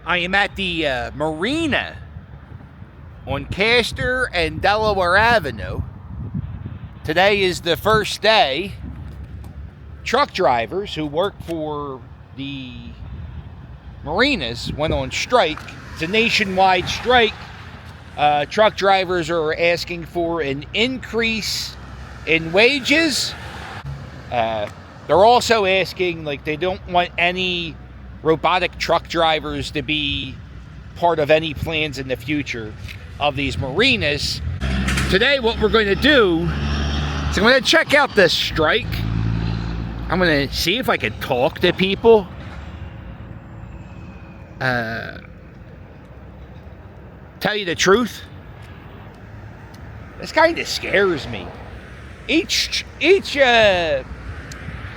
I am at the marina on Castor and Delaware Avenue. Today is the first day. Truck drivers who work for the marinas went on strike. It's a nationwide strike. Truck drivers are asking for an increase in wages. They're also asking, like, they don't want any robotic truck drivers to be part of any plans in the future of these marinas. Today, what we're going to do is I'm going to check out this strike. I'm going to see if I can talk to people. Tell you the truth, this kind of scares me.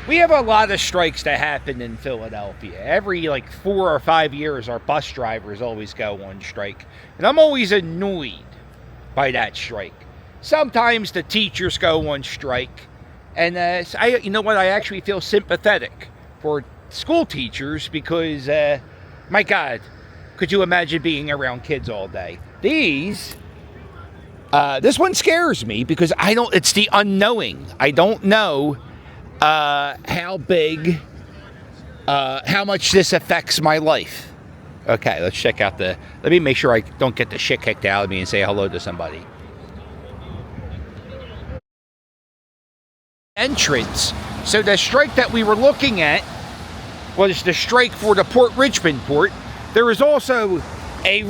We have a lot of strikes that happen in Philadelphia. Every 4 or 5 years, our bus drivers always go on strike. And I'm always annoyed by that strike. Sometimes the teachers go on strike. And you know what? I actually feel sympathetic for school teachers because, my God, could you imagine being around kids all day? This one scares me because it's the unknowing. I don't know how big, how much this affects my life. Okay, let's check out let me make sure I don't get the shit kicked out of me and say hello to somebody. Entrance. So the strike that we were looking at was the strike for the Port Richmond port. There is also a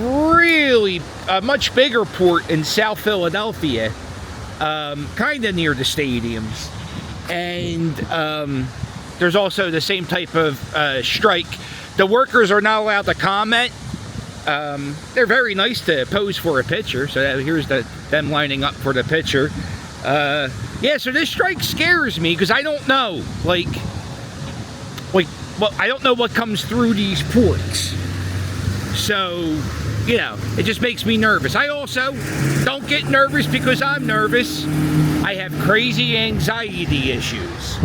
much bigger port in South Philadelphia, kind of near the stadiums. And there's also the same type of strike. The workers are not allowed to comment. They're very nice to pose for a picture. So here's them lining up for the picture. Yeah, so this strike scares me because I don't know, I don't know what comes through these ports. So, it just makes me nervous. I also don't get nervous because I'm nervous. I have crazy anxiety issues.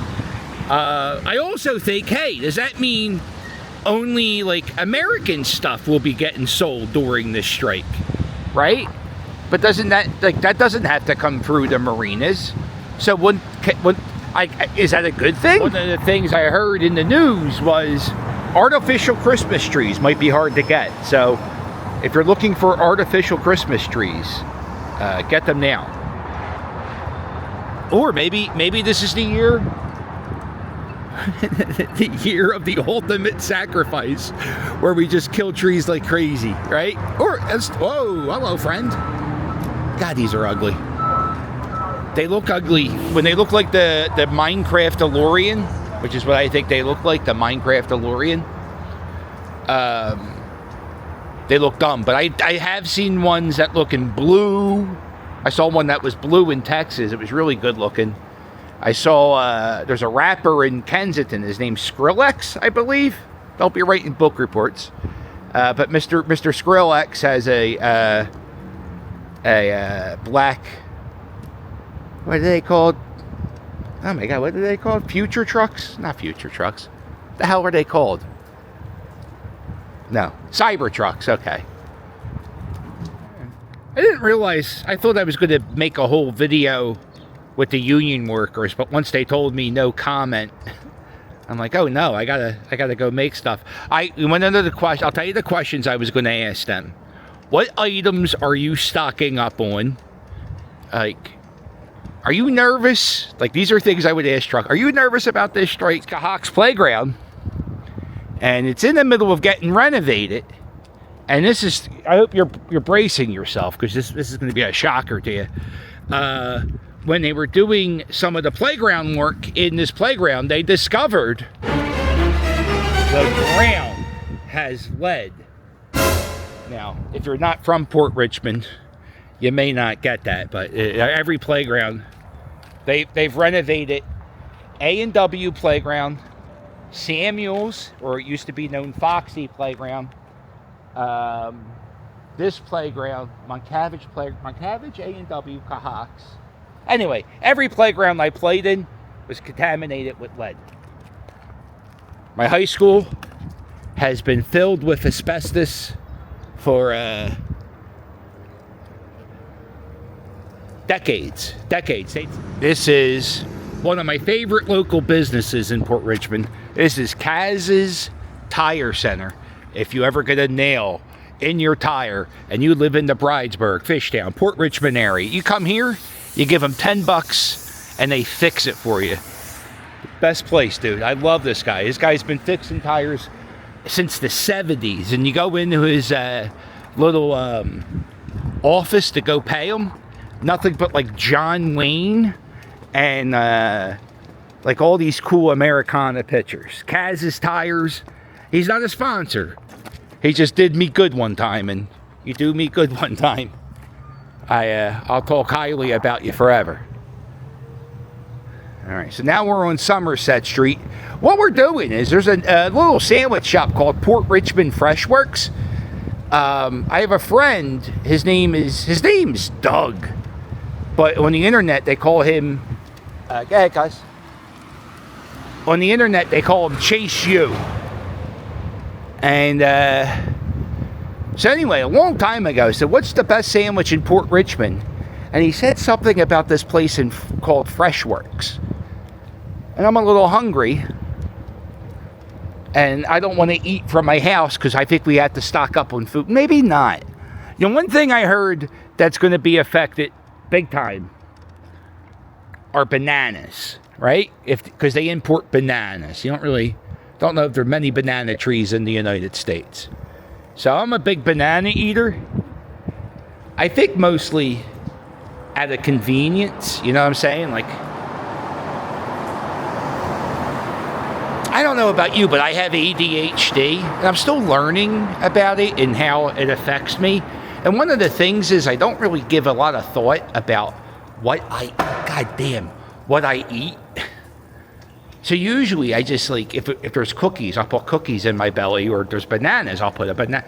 I also think, hey, does that mean only American stuff will be getting sold during this strike, right? But doesn't that doesn't have to come through the marinas? So is that a good thing? One of the things I heard in the news was artificial Christmas trees might be hard to get. So if you're looking for artificial Christmas trees, get them now. Or maybe this is the year the year of the ultimate sacrifice, where we just kill trees like crazy, right? Or whoa, hello friend. God, these are ugly. They look ugly when they look like the Minecraft DeLorean, which is what I think they look like, the Minecraft DeLorean. They look dumb, but I have seen ones that look in blue. I saw one that was blue in Texas. It was really good looking. I saw there's a rapper in Kensington. His name's Skrillex, I believe. Don't be writing book reports. But Mr. Skrillex has a black, what are they called? Oh my God, what are they called? Future trucks? Not future trucks. The hell are they called? No, cyber trucks. Okay. I didn't realize. I thought I was going to make a whole video with the union workers, but once they told me no comment, I'm like, oh no, I gotta go make stuff. I went under the question. I'll tell you the questions I was going to ask them. What items are you stocking up on? Are you nervous? These are things I would ask truck. Are you nervous about this strike? Cahawk's Playground, and it's in the middle of getting renovated. And this is, I hope you're bracing yourself, because this is going to be a shocker to you. When they were doing some of the playground work in this playground, they discovered the ground has lead. Now, if you're not from Port Richmond, you may not get that, but every playground, they've renovated A&W Playground, Samuel's, or it used to be known Foxy Playground, this playground, Montcavage, A&W, Cahawk's. Anyway, every playground I played in was contaminated with lead. My high school has been filled with asbestos for decades. This is one of my favorite local businesses in Port Richmond. This is Kaz's Tire Center. If you ever get a nail in your tire and you live in the Bridesburg, Fishtown, Port Richmond area, you come here, you give them $10 and they fix it for you. Best place, dude. I love this guy. This guy's been fixing tires since the 70s. And you go into his little office to go pay him. Nothing but like John Wayne and like all these cool Americana pictures. Kaz's Tires. He's not a sponsor. He just did me good one time, and you do me good one time, I'll talk highly about you forever. All right, so now we're on Somerset Street. What we're doing is there's a little sandwich shop called Port Richmond Fresh Works. I have a friend. His name's Doug, but on the internet they call him. Go ahead, guys. On the internet they call him Chase U. And so anyway, a long time ago, I said, what's the best sandwich in Port Richmond? And he said something about this place called Fresh Works. And I'm a little hungry. And I don't want to eat from my house because I think we have to stock up on food. Maybe not. You know, one thing I heard that's going to be affected big time are bananas, right? Because they import bananas. You don't know if there are many banana trees in the United States. So I'm a big banana eater. I think mostly out of convenience, you know what I'm saying? Like, I don't know about you, but I have ADHD, and I'm still learning about it and how it affects me. And one of the things is I don't really give a lot of thought about what I eat. So usually I just like, if there's cookies, I'll put cookies in my belly, or if there's bananas, I'll put a banana.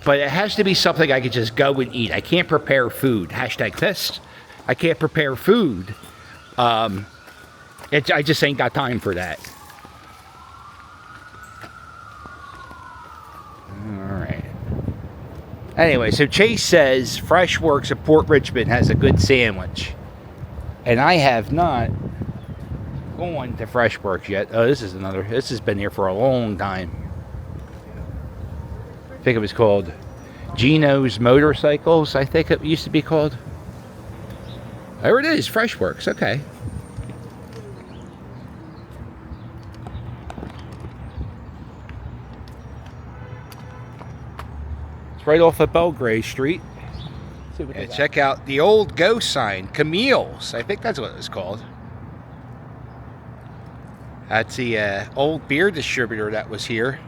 But it has to be something I can just go and eat. I can't prepare food. #this. I can't prepare food. I just ain't got time for that. All right. Anyway, so Chase says Fresh Works at Port Richmond has a good sandwich. And I have not going to Fresh Works yet. Oh, this has been here for a long time. I think it was called Gino's Motorcycles, I think it used to be called. There it is, Fresh Works, okay. It's right off of Belgrave Street. Yeah, check out the old ghost sign, Camille's. I think that's what it was called. That's the old beer distributor that was here.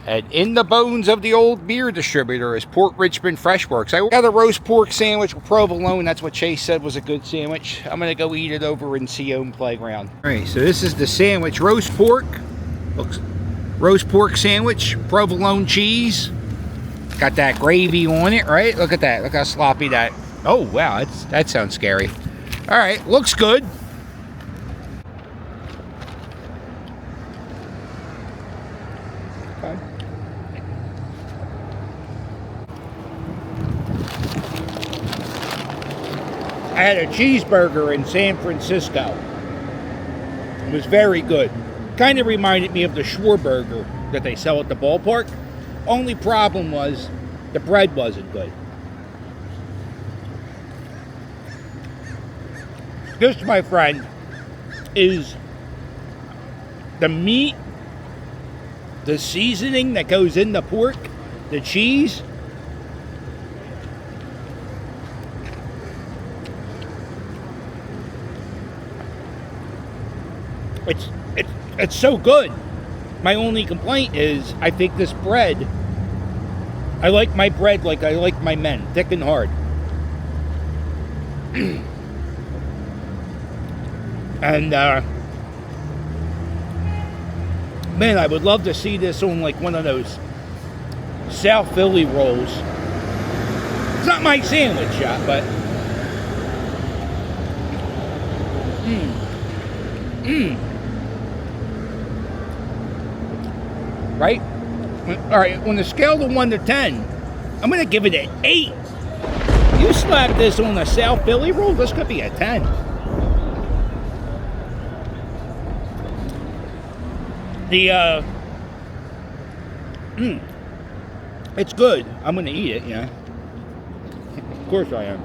And in the bones of the old beer distributor is Port Richmond Fresh Works. I got a roast pork sandwich with provolone. That's what Chase said was a good sandwich. I'm going to go eat it over in Sion Playground. All right, so this is the sandwich. Roast pork sandwich, provolone cheese. Got that gravy on it, right? Look at that. Look how sloppy that. Oh, wow, that sounds scary. All right, looks good. I had a cheeseburger in San Francisco. It was very good. Kind of reminded me of the Schwarburger that they sell at the ballpark. Only problem was the bread wasn't good. This, my friend, is the meat, the seasoning that goes in the pork, the cheese. It's so good. My only complaint is I think this bread, I like my bread like I like my men, thick and hard. And man, I would love to see this on like one of those South Philly rolls. It's not my sandwich shop, but right? All right, on the scale of 1 to 10, I'm going to give it an 8. You slap this on a South Philly roll, this could be a 10. It's good. I'm going to eat it, yeah. Of course I am.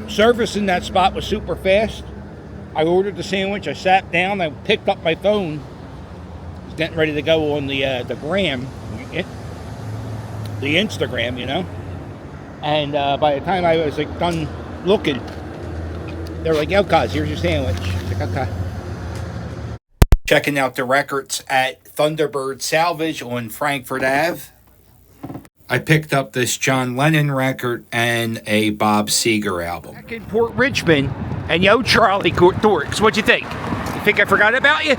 Service in that spot was super fast. I ordered the sandwich. I sat down. I picked up my phone. I was getting ready to go on the gram, the Instagram, you know. And by the time I was like done looking, they were like, "Yo, cuz, here's your sandwich." I was like, okay. Checking out the records at Thunderbird Salvage on Frankfurt Ave. I picked up this John Lennon record and a Bob Seger album. Back in Port Richmond, and yo, Charlie Dorks, what'd you think? You think I forgot about you?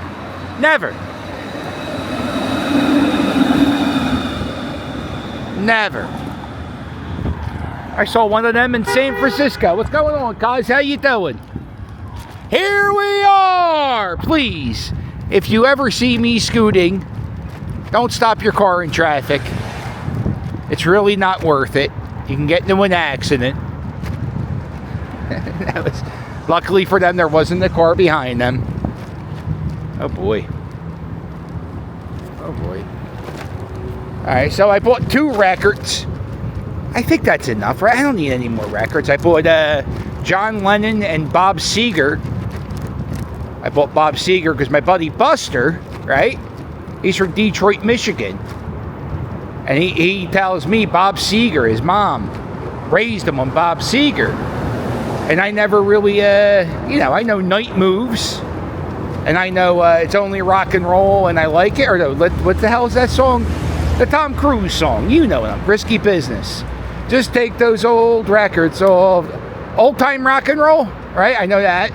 Never. Never. I saw one of them in San Francisco. What's going on, guys? How you doing? Here we are! Please, if you ever see me scooting, don't stop your car in traffic. It's really not worth it. You can get into an accident. Luckily for them, there wasn't a car behind them. Oh boy. Oh boy. Alright, so I bought 2 records. I think that's enough, right? I don't need any more records. I bought John Lennon and Bob Seger. I bought Bob Seger because my buddy Buster, right? He's from Detroit, Michigan. And he tells me Bob Seger, his mom, raised him on Bob Seger. And I never really, I know Night Moves. And I know It's Only Rock and Roll, and I like it. Or no, what the hell is that song? The Tom Cruise song. You know them. Risky Business. Just take those old records, old time rock and roll, right? I know that.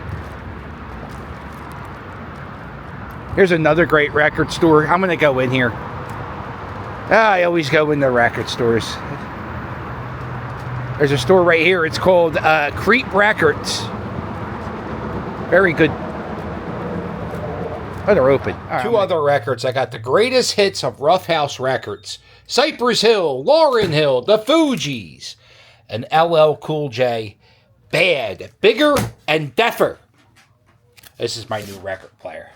Here's another great record store. I'm going to go in here. I always go in the record stores. There's a store right here. It's called Creep Records. Very good. Oh, they're open. Right, 2 other records. I got the greatest hits of Rough House Records. Cypress Hill, Lauryn Hill, The Fugees, and LL Cool J. Bad, Bigger, and Deafer. This is my new record player.